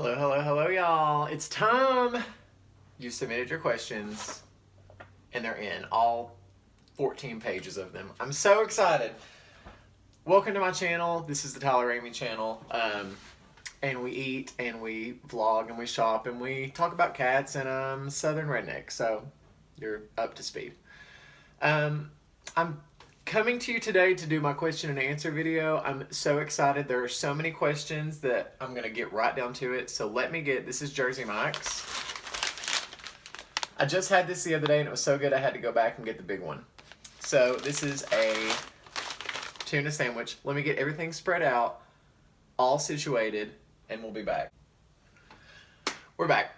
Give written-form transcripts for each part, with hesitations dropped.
Hello, hello, hello, y'all. It's time. You submitted your questions, and they're in, all 14 pages of them. I'm so excited. Welcome to my channel. This is the Ramey channel. And we eat, and we vlog, and we shop, and we talk about cats, and I'm Southern Redneck, so you're up to speed. I'm coming to you today to do my question and answer video. I'm so excited. There are so many questions that I'm going to get right down to it. So this is Jersey Mike's. I just had this the other day and it was so good I had to go back and get the big one. So this is a tuna sandwich. Let me get everything spread out, all situated, and we'll be back. We're back.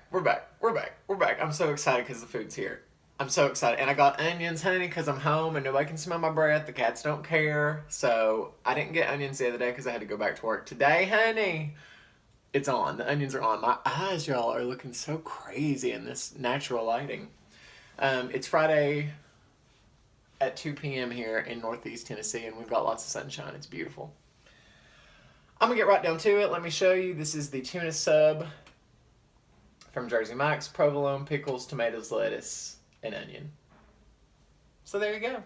I'm so excited because the food's here. I'm so excited. And I got onions, honey, because I'm home and nobody can smell my breath. The cats don't care. So I didn't get onions the other day because I had to go back to work. Today, honey, it's on. The onions are on. My eyes, y'all, are looking so crazy in this natural lighting. It's Friday at 2 p.m. here in Northeast Tennessee, and we've got lots of sunshine. It's beautiful. I'm going to get right down to it. Let me show you. This is the tuna sub from Jersey Mike's. Provolone, pickles, tomatoes, lettuce, and onion. So there you go.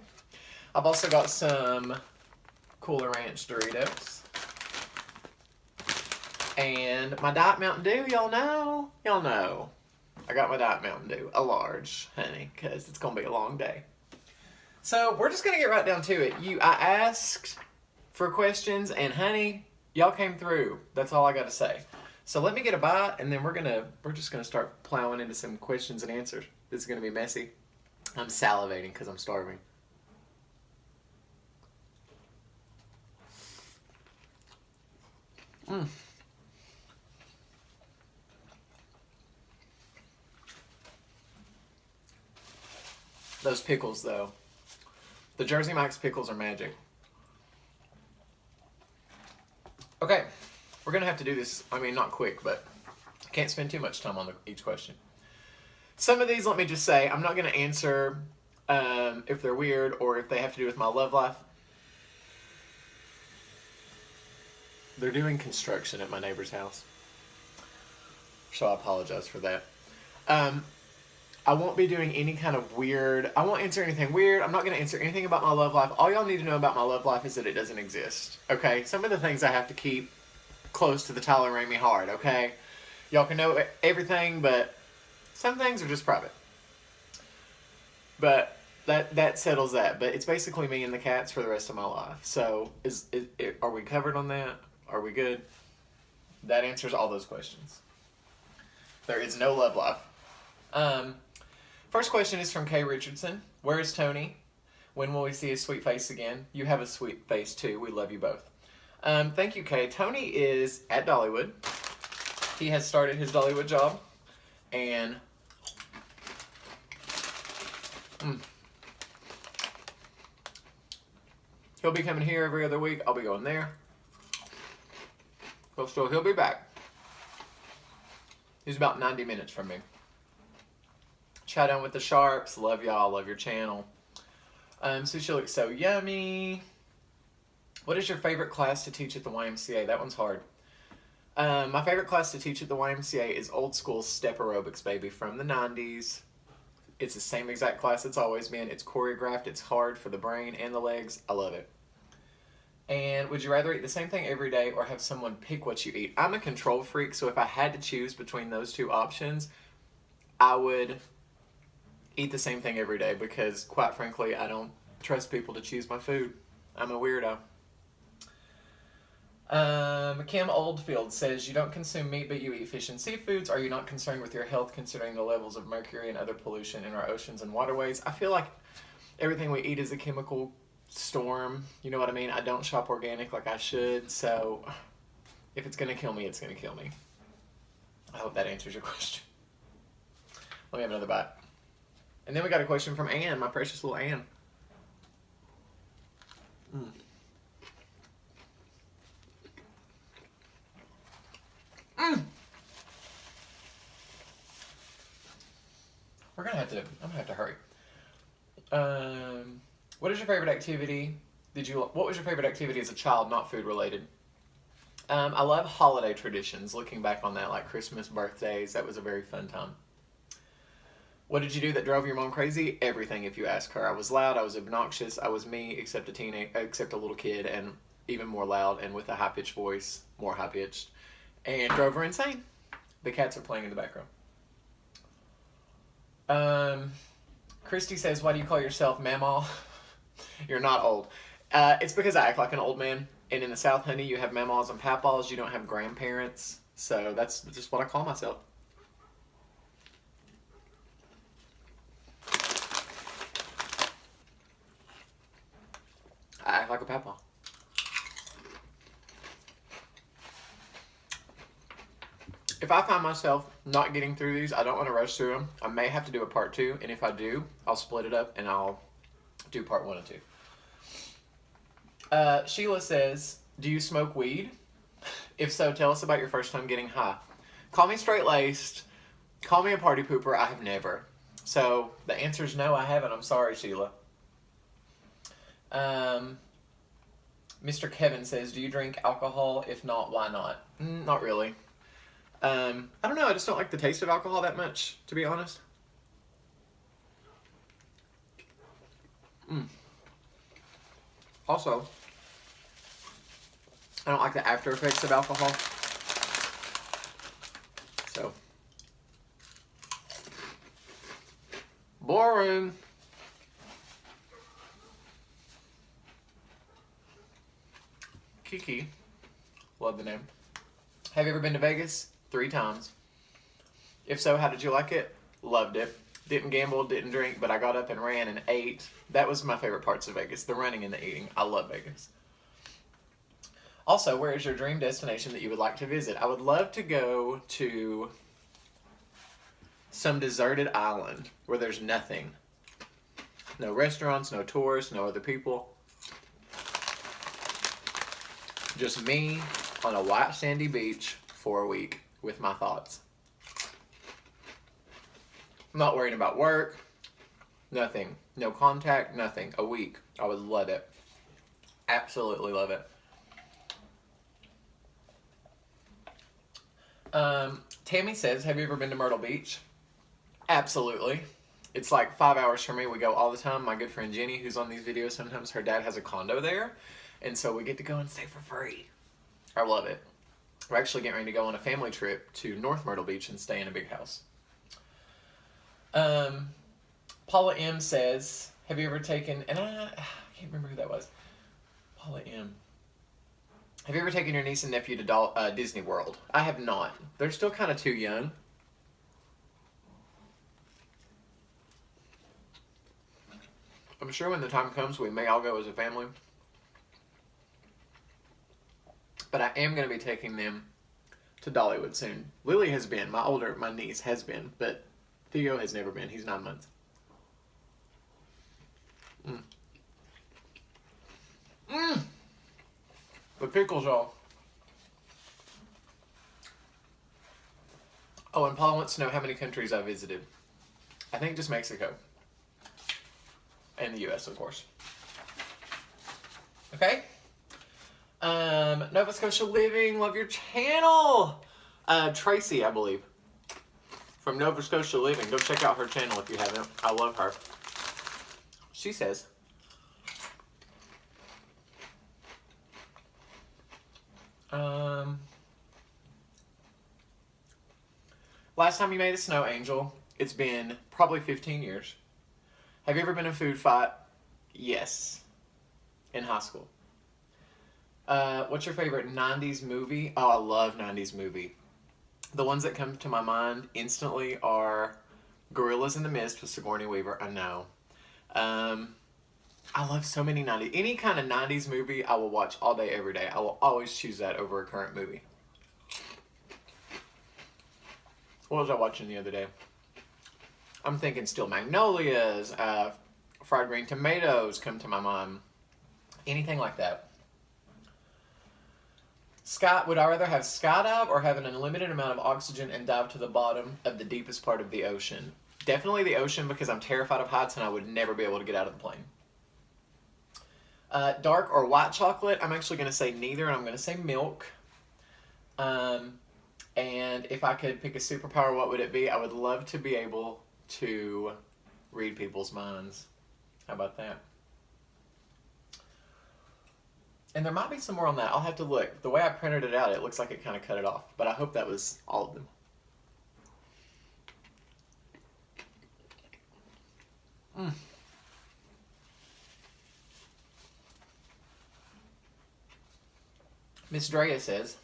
I've also got some Cooler Ranch Doritos. And my Diet Mountain Dew, y'all know. I got my Diet Mountain Dew, a large, honey, because it's going to be a long day. So we're just going to get right down to it. I asked for questions, and honey, y'all came through. That's all I got to say. So let me get a bite, and then we're just gonna start plowing into some questions and answers. This is gonna be messy. I'm salivating because I'm starving. Those pickles, though. The Jersey Mike's pickles are magic. Okay. We're going to have to do this, not quick, but I can't spend too much time on each question. Some of these, let me just say, I'm not going to answer if they're weird or if they have to do with my love life. They're doing construction at my neighbor's house, so I apologize for that. I won't be doing any kind of weird. I won't answer anything weird. I'm not going to answer anything about my love life. All y'all need to know about my love life is that it doesn't exist, okay? Some of the things I have to keep close to the Tyler Ramey heart, okay? Y'all can know everything, but some things are just private. But that settles that. But it's basically me and the cats for the rest of my life. So are we covered on that? Are we good? That answers all those questions. There is no love life. First question is from Kay Richardson. Where is Tony? When will we see his sweet face again? You have a sweet face too. We love you both. Thank you, Kay. Tony is at Dollywood. He has started his Dollywood job, and he'll be coming here every other week. I'll be going there. So he'll be back. He's about 90 minutes from me. Chat on with the Sharps. Love y'all. Love your channel. Sushi looks so yummy. What is your favorite class to teach at the YMCA? That one's hard. My favorite class to teach at the YMCA is old school step aerobics, baby, from the 90s. It's the same exact class it's always been. It's choreographed. It's hard for the brain and the legs. I love it. And would you rather eat the same thing every day or have someone pick what you eat? I'm a control freak, so if I had to choose between those two options, I would eat the same thing every day because, quite frankly, I don't trust people to choose my food. I'm a weirdo. Kim Oldfield says, you don't consume meat but you eat fish and seafoods. Are you not concerned with your health considering the levels of mercury and other pollution in our oceans and waterways? I feel like everything we eat is a chemical storm. You know what I mean? I don't shop organic like I should, so if it's going to kill me, it's going to kill me. I hope that answers your question. Let me have another bite. And then we got a question from Ann, my precious little Ann. I'm gonna have to hurry. What is your favorite activity? What was your favorite activity as a child, not food related? I love holiday traditions. Looking back on that, like Christmas, birthdays, that was a very fun time. What did you do that drove your mom crazy? Everything, if you ask her. I was loud, I was obnoxious, I was me, except a little kid, and even more loud, and with a high-pitched voice, more high-pitched, and drove her insane. The cats are playing in the background. Christy says, why do you call yourself Mamaw? You're not old. It's because I act like an old man. And in the South, honey, you have Mamaws and Papaws. You don't have grandparents. So that's just what I call myself. I act like a Papa. If I find myself not getting through these, I don't want to rush through them. I may have to do a part 2, and if I do, I'll split it up and I'll do part 1 and 2. Sheila says, do you smoke weed? If so, tell us about your first time getting high. Call me straight-laced. Call me a party pooper. I have never. So the answer is no, I haven't. I'm sorry, Sheila. Mr. Kevin says, do you drink alcohol? If not, why not? Not really. I don't know. I just don't like the taste of alcohol that much, to be honest. Also, I don't like the after effects of alcohol. So, boring. Kiki, love the name. Have you ever been to Vegas? 3 times. If so, how did you like it? Loved it. Didn't gamble, didn't drink, but I got up and ran and ate. That was my favorite parts of Vegas, the running and the eating. I love Vegas. Also, where is your dream destination that you would like to visit? I would love to go to some deserted island where there's nothing. No restaurants, no tourists, no other people. Just me on a white sandy beach for a week with my thoughts. I'm not worrying about work, nothing. No contact, nothing. A week. I would love it. Absolutely love it. Tammy says, have you ever been to Myrtle Beach? Absolutely. It's like 5 hours from me. We go all the time. My good friend Jenny, who's on these videos sometimes, her dad has a condo there. And so we get to go and stay for free. I love it. We're actually getting ready to go on a family trip to North Myrtle Beach and stay in a big house. Paula M says, have you ever taken, and I can't remember who that was. Paula M. Have you ever taken your niece and nephew to Disney World? I have not. They're still kind of too young. I'm sure when the time comes, we may all go as a family. But I am going to be taking them to Dollywood soon. Lily has been. My niece has been. But Theo has never been. He's 9 months. The pickles, y'all. Oh, and Paula wants to know how many countries I visited. I think just Mexico. And the U.S., of course. Okay. Nova Scotia Living, love your channel. Tracy, I believe. From Nova Scotia Living. Go check out her channel if you haven't. I love her. She says, last time you made a snow angel, it's been probably 15 years. Have you ever been in a food fight? Yes. In high school. What's your favorite 90s movie? Oh, I love 90s movie. The ones that come to my mind instantly are Gorillas in the Mist with Sigourney Weaver. I know. I love so many 90s. Any kind of 90s movie I will watch all day, every day. I will always choose that over a current movie. What was I watching the other day? I'm thinking Steel Magnolias, Fried Green Tomatoes come to my mind. Anything like that. Would I rather have skydive or have an unlimited amount of oxygen and dive to the bottom of the deepest part of the ocean? Definitely the ocean because I'm terrified of heights and I would never be able to get out of the plane. Dark or white chocolate? I'm actually going to say neither and I'm going to say milk. And if I could pick a superpower, what would it be? I would love to be able to read people's minds. How about that? And there might be some more on that. I'll have to look. The way I printed it out, it looks like it kind of cut it off. But I hope that was all of them. Miss Drea says,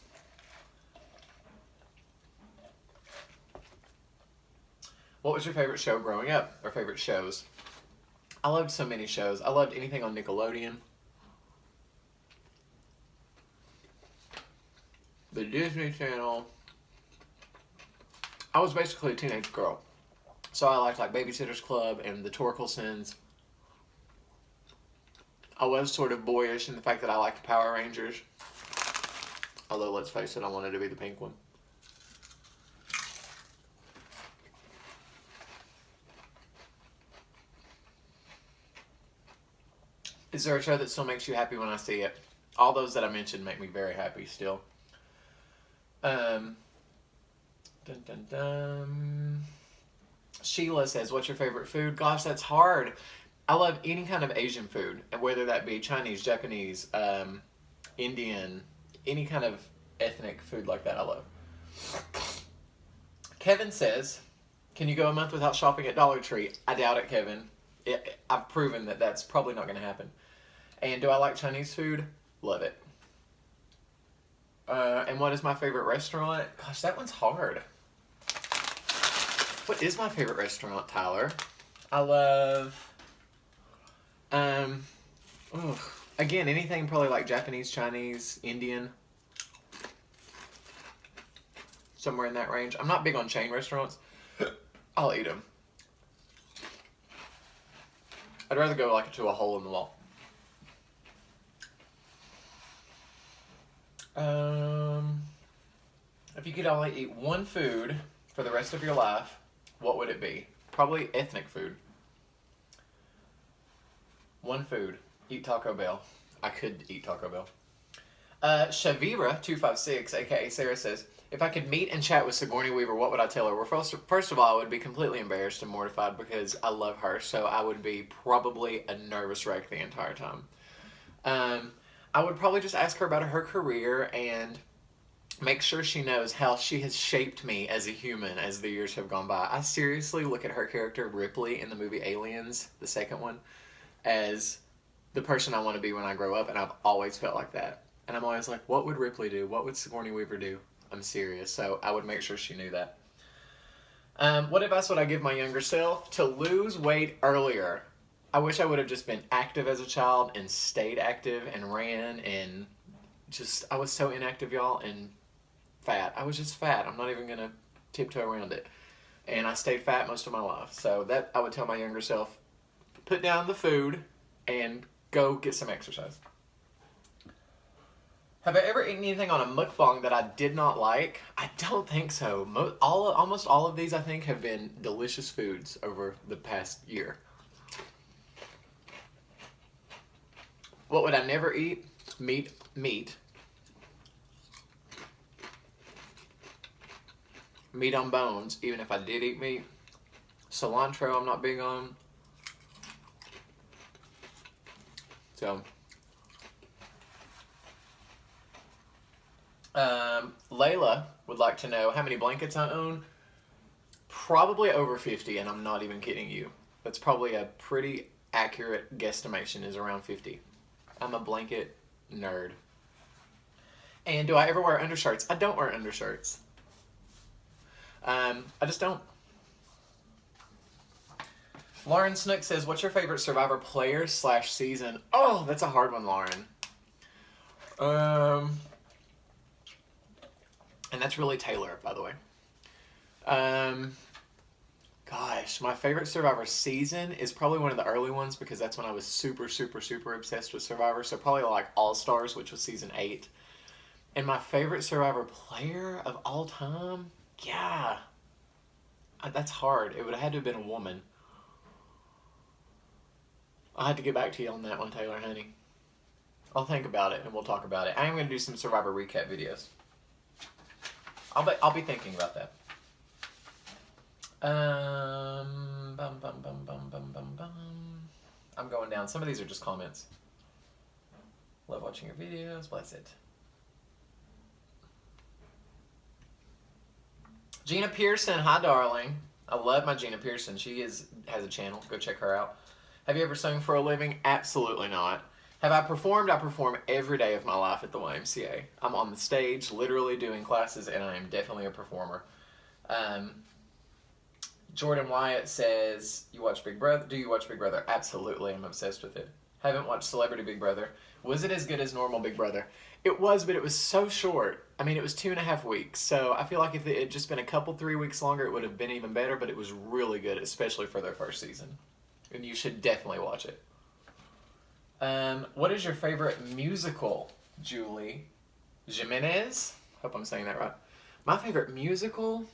what was your favorite show growing up? Or favorite shows? I loved so many shows. I loved anything on Nickelodeon. The Disney Channel. I was basically a teenage girl. So I liked like Babysitter's Club and the Torkelsons. I was sort of boyish in the fact that I liked Power Rangers. Although, let's face it, I wanted to be the pink one. Is there a show that still makes you happy when I see it? All those that I mentioned make me very happy still. Dun, dun, dun. Sheila says, what's your favorite food? Gosh, that's hard. I love any kind of Asian food, whether that be Chinese, Japanese, Indian, any kind of ethnic food like that I love. Kevin says, can you go a month without shopping at Dollar Tree? I doubt it, Kevin. I've proven that that's probably not going to happen. And do I like Chinese food? Love it. And what is my favorite restaurant? Gosh, that one's hard. What is my favorite restaurant, Tyler? I love... again, anything probably like Japanese, Chinese, Indian. Somewhere in that range. I'm not big on chain restaurants. I'll eat them. I'd rather go like to a hole in the wall. If you could only eat one food for the rest of your life, what would it be? Probably ethnic food. One food. Eat Taco Bell. I could eat Taco Bell. Shavira256, aka Sarah, says, if I could meet and chat with Sigourney Weaver, what would I tell her? Well, first of all, I would be completely embarrassed and mortified because I love her, so I would be probably a nervous wreck the entire time. I would probably just ask her about her career and make sure she knows how she has shaped me as a human as the years have gone by. I seriously look at her character, Ripley, in the movie Aliens, the second one, as the person I want to be when I grow up, and I've always felt like that. And I'm always like, what would Ripley do? What would Sigourney Weaver do? I'm serious, so I would make sure she knew that. What advice would I give my younger self? To lose weight earlier. I wish I would have just been active as a child and stayed active and ran and just, I was so inactive, y'all, and fat. I was just fat. I'm not even going to tiptoe around it. And I stayed fat most of my life. So that I would tell my younger self, put down the food and go get some exercise. Have I ever eaten anything on a mukbang that I did not like? I don't think so. Almost all of these, I think, have been delicious foods over the past year. What would I never eat? Meat. Meat on bones, even if I did eat meat. Cilantro, I'm not big on. So... Layla would like to know how many blankets I own. Probably over 50, and I'm not even kidding you. That's probably a pretty accurate guesstimation, is around 50. I'm a blanket nerd. And do I ever wear undershirts? I don't wear undershirts. I just don't. Lauren Snook says, what's your favorite Survivor player / season? Oh, that's a hard one, Lauren. And that's really Taylor, by the way. Gosh, my favorite Survivor season is probably one of the early ones because that's when I was super, super, super obsessed with Survivor. So probably like All Stars, which was season 8. And my favorite Survivor player of all time? Yeah. That's hard. It would have had to have been a woman. I'll have to get back to you on that one, Taylor, honey. I'll think about it and we'll talk about it. I am going to do some Survivor recap videos. I'll be thinking about that. I'm going down. Some of these are just comments. Love watching your videos. Bless it. Gina Pearson, hi darling. I love my Gina Pearson. She has a channel. Go check her out. Have you ever sung for a living? Absolutely not. Have I performed? I perform every day of my life at the YMCA. I'm on the stage, literally doing classes, and I am definitely a performer. Jordan Wyatt says, "You watch Big Brother? Do you watch Big Brother?" Absolutely, I'm obsessed with it. Haven't watched Celebrity Big Brother. Was it as good as normal Big Brother? It was, but it was so short. I mean, it was 2.5 weeks, so I feel like if it had just been a couple, 3 weeks longer, it would have been even better, but it was really good, especially for their first season. And you should definitely watch it. What is your favorite musical, Julie Jimenez? Hope I'm saying that right. My favorite musical?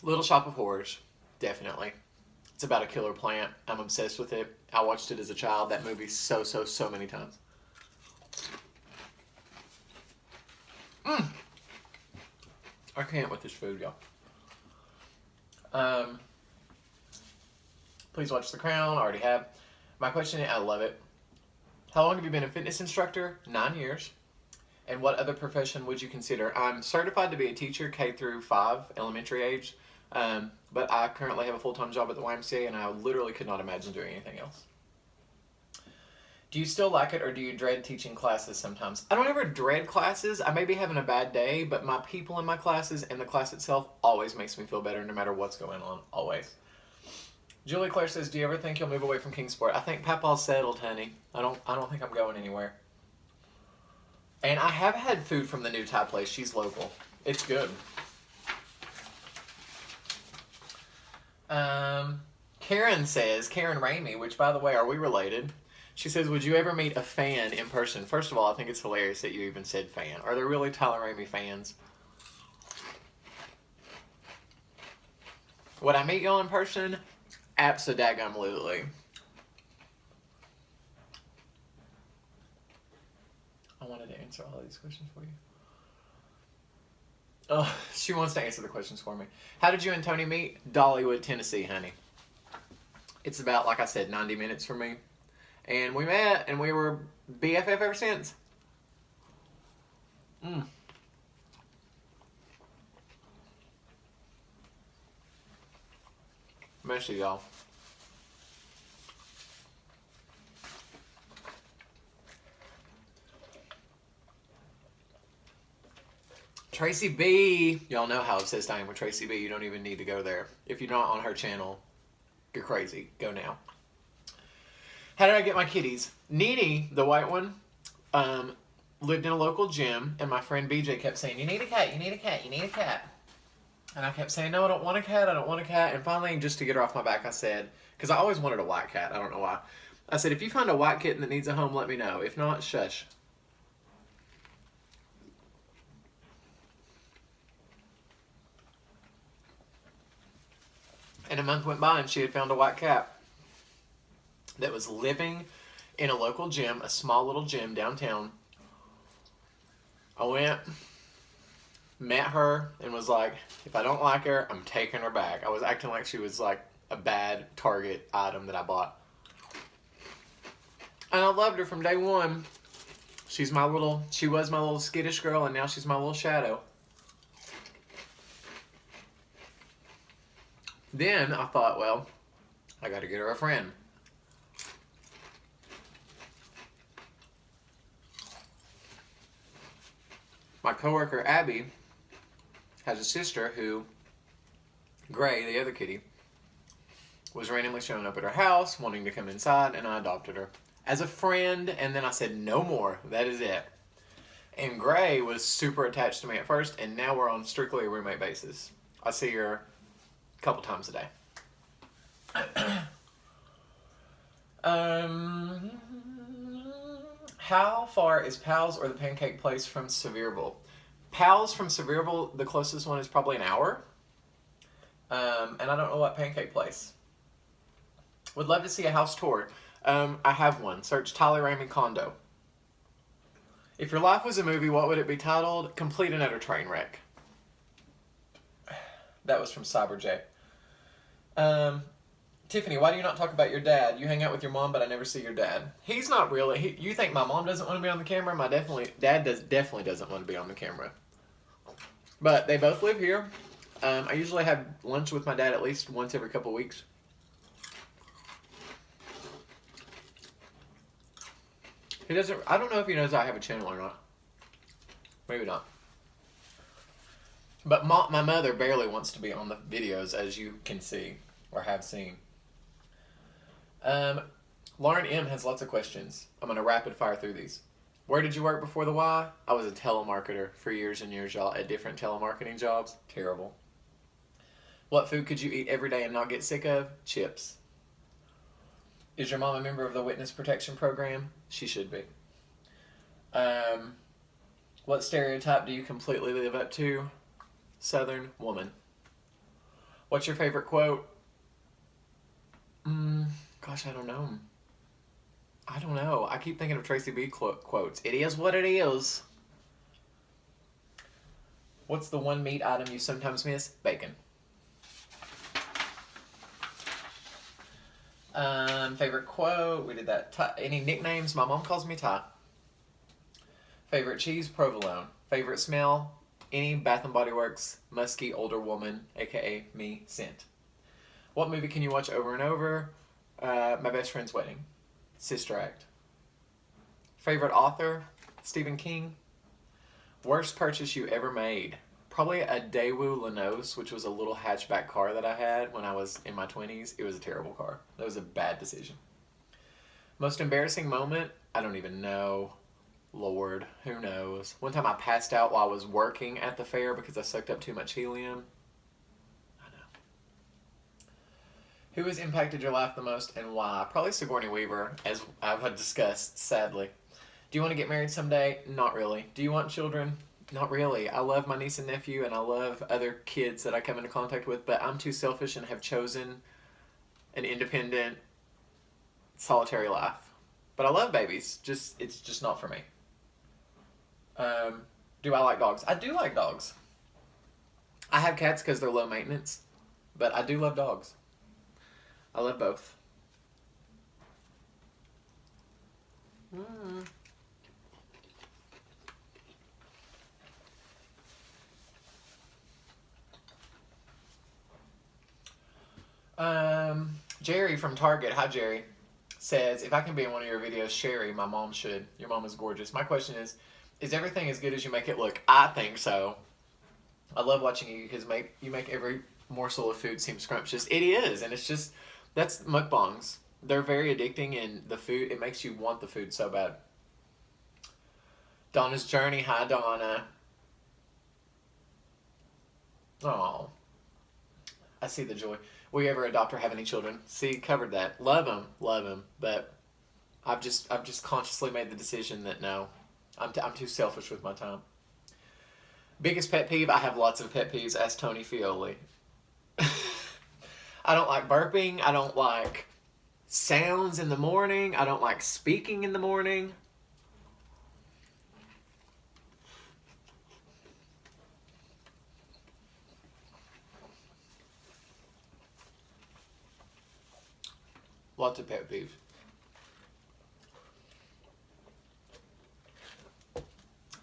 Little Shop of Horrors, definitely. It's about a killer plant. I'm obsessed with it. I watched it as a child. That movie so many times. I can't with this food, y'all. Please watch The Crown. I already have. My question is, I love it. How long have you been a fitness instructor? 9 years. And what other profession would you consider? I'm certified to be a teacher, K through 5, elementary age. But I currently have a full-time job at the YMCA, and I literally could not imagine doing anything else. Do you still like it, or do you dread teaching classes sometimes? I don't ever dread classes. I may be having a bad day, but my people in my classes and the class itself always makes me feel better no matter what's going on, always. Julie Claire says, do you ever think you'll move away from Kingsport? I think Papa's settled, honey. I don't think I'm going anywhere. And I have had food from the new Thai place. She's local. It's good. Karen says, Karen Ramey, which by the way, are we related? She says, would you ever meet a fan in person? First of all, I think it's hilarious that you even said fan. Are there really Tyler Ramey fans? Would I meet y'all in person? Abso-daggum-lutely. I wanted to answer all these questions for you. Oh, she wants to answer the questions for me. How did you and Tony meet? Dollywood, Tennessee, honey. It's about, like I said, 90 minutes from me. And we met, and we were BFF ever since. Miss you, y'all. Tracy B. Y'all know how obsessed I am with Tracy B. You don't even need to go there. If you're not on her channel, you're crazy. Go now. How did I get my kitties? Nene, the white one, lived in a local gym, and my friend BJ kept saying, you need a cat, you need a cat, you need a cat. And I kept saying, no, I don't want a cat, I don't want a cat. And finally, just to get her off my back, I said, because I always wanted a white cat, I don't know why. I said, if you find a white kitten that needs a home, let me know. If not, shush. And a month went by, and she had found a white cat that was living in a local gym, a small little gym downtown. I went, met her, and was like, if I don't like her, I'm taking her back. I was acting like she was like a bad Target item that I bought. And I loved her from day one. She was my little skittish girl, and now she's my little shadow. Then I thought, well, I got to get her a friend. My coworker Abby has a sister who, Gray, the other kitty, was randomly showing up at her house, wanting to come inside, and I adopted her as a friend, and then I said, no more, that is it. And Gray was super attached to me at first, and now we're on strictly a roommate basis. I see her a couple times a day. How far is Pal's or the Pancake Place from Sevierville? Pal's from Sevierville, the closest one is probably an hour. And I don't know what pancake place. Would love to see a house tour. I have one. Search Tyler Ramey condo. If your life was a movie, what would it be titled? Complete and Utter Train Wreck. That was from CyberJ. Tiffany, why do you not talk about your dad? You hang out with your mom, but I never see your dad. He's not really. You think my mom doesn't want to be on the camera? Dad definitely doesn't want to be on the camera. But they both live here. I usually have lunch with my dad at least once every couple weeks. He doesn't. I don't know if he knows I have a channel or not. Maybe not. But my mother barely wants to be on the videos, as you can see or have seen. Lauren M has lots of questions. I'm going to rapid fire through these. Where did you work before the Y? I was a telemarketer for years and years, y'all, at different telemarketing jobs. Terrible. What food could you eat every day and not get sick of? Chips. Is your mom a member of the Witness Protection Program? She should be. What stereotype do you completely live up to? Southern woman. What's your favorite quote? Gosh, I don't know. I keep thinking of Tracy B quotes. It is what it is. What's the one meat item you sometimes miss? Bacon. Favorite quote? We did that. Any nicknames? My mom calls me Ty. Favorite cheese? Provolone. Favorite smell? Any Bath & Body Works musky older woman, aka me, scent. What movie can you watch over and over? My Best Friend's Wedding. Sister Act. Favorite author? Stephen King. Worst purchase you ever made? Probably a Daewoo Lanos, which was a little hatchback car that I had when I was in my 20s. It was a terrible car. That was a bad decision. Most embarrassing moment? I don't even know. Lord, who knows? One time I passed out while I was working at the fair because I sucked up too much helium. I know. Who has impacted your life the most and why? Probably Sigourney Weaver, as I've discussed, sadly. Do you want to get married someday? Not really. Do you want children? Not really. I love my niece and nephew, and I love other kids that I come into contact with, but I'm too selfish and have chosen an independent, solitary life. But I love babies. It's just not for me. Do I like dogs? I do like dogs. I have cats because they're low maintenance, but I do love dogs. I love both. Jerry from Target, hi Jerry, says, if I can be in one of your videos, Sherry, my mom should. Your mom is gorgeous. My question is everything as good as you make it look? I think so. I love watching you because you make every morsel of food seem scrumptious. It is, and it's just, that's mukbangs. They're very addicting, and the food, it makes you want the food so bad. Donna's Journey, hi Donna. Oh, I see the joy. Will you ever adopt or have any children? See, covered that. Love them, but I've just consciously made the decision that no, I'm too selfish with my time. Biggest pet peeve? I have lots of pet peeves. Ask Tony Fioli. I don't like burping. I don't like sounds in the morning. I don't like speaking in the morning. Lots of pet peeves.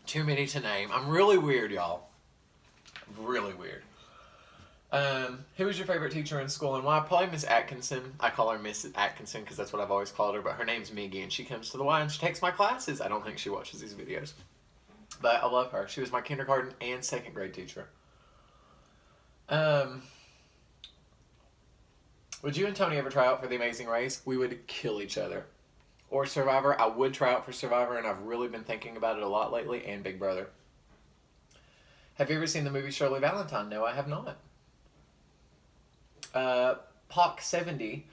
Too many to name. I'm really weird, y'all. Really weird. Who was your favorite teacher in school and why? Probably Miss Atkinson. I call her Miss Atkinson because that's what I've always called her, but her name's Miggy and she comes to the Y and she takes my classes. I don't think she watches these videos. But I love her. She was my kindergarten and second grade teacher. Would you and Tony ever try out for The Amazing Race? We would kill each other. Or Survivor. I would try out for Survivor, and I've really been thinking about it a lot lately, and Big Brother. Have you ever seen the movie Shirley Valentine? No, I have not. Pock70.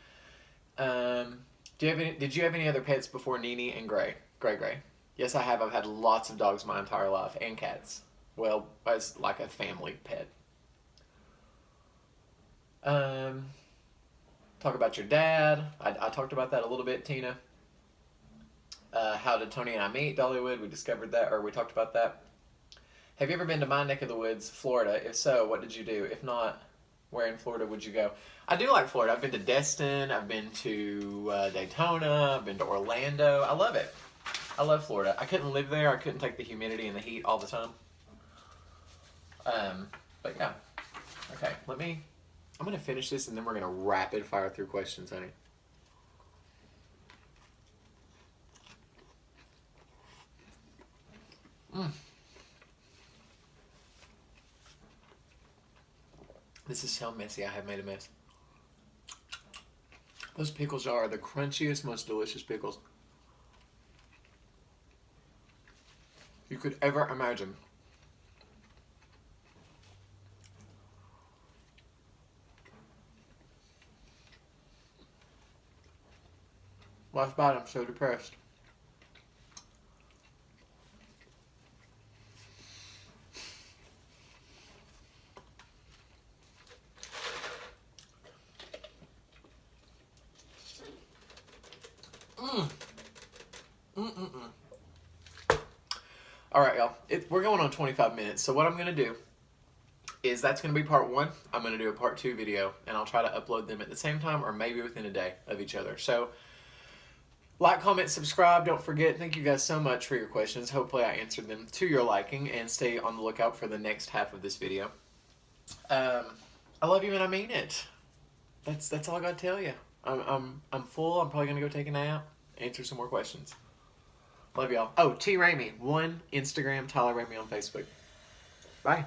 Did you have any other pets before Nene and Gray? Gray. Yes, I have. I've had lots of dogs my entire life, and cats. Well, as like a family pet. Talk about your dad. I talked about that a little bit, Tina. How did Tony and I meet? Dollywood, we discovered that, or we talked about that. Have you ever been to my neck of the woods, Florida? If so, what did you do? If not, where in Florida would you go? I do like Florida. I've been to Destin. I've been to Daytona. I've been to Orlando. I love it. I love Florida. I couldn't live there. I couldn't take the humidity and the heat all the time. But yeah. Okay, I'm going to finish this and then we're going to rapid fire through questions, honey. This is so messy. I have made a mess. Those pickles are the crunchiest, most delicious pickles you could ever imagine. Last bite, I'm so depressed. All right, y'all. We're going on 25 minutes. So what I'm going to do is that's going to be part 1. I'm going to do a part 2 video, and I'll try to upload them at the same time or maybe within a day of each other. So like, comment, subscribe. Don't forget. Thank you guys so much for your questions. Hopefully I answered them to your liking, and stay on the lookout for the next half of this video. I love you and I mean it. That's all I got to tell you. I'm full. I'm probably going to go take a nap, answer some more questions. Love y'all. Oh, T Ramey, 1 Instagram, Tyler Ramey on Facebook. Bye.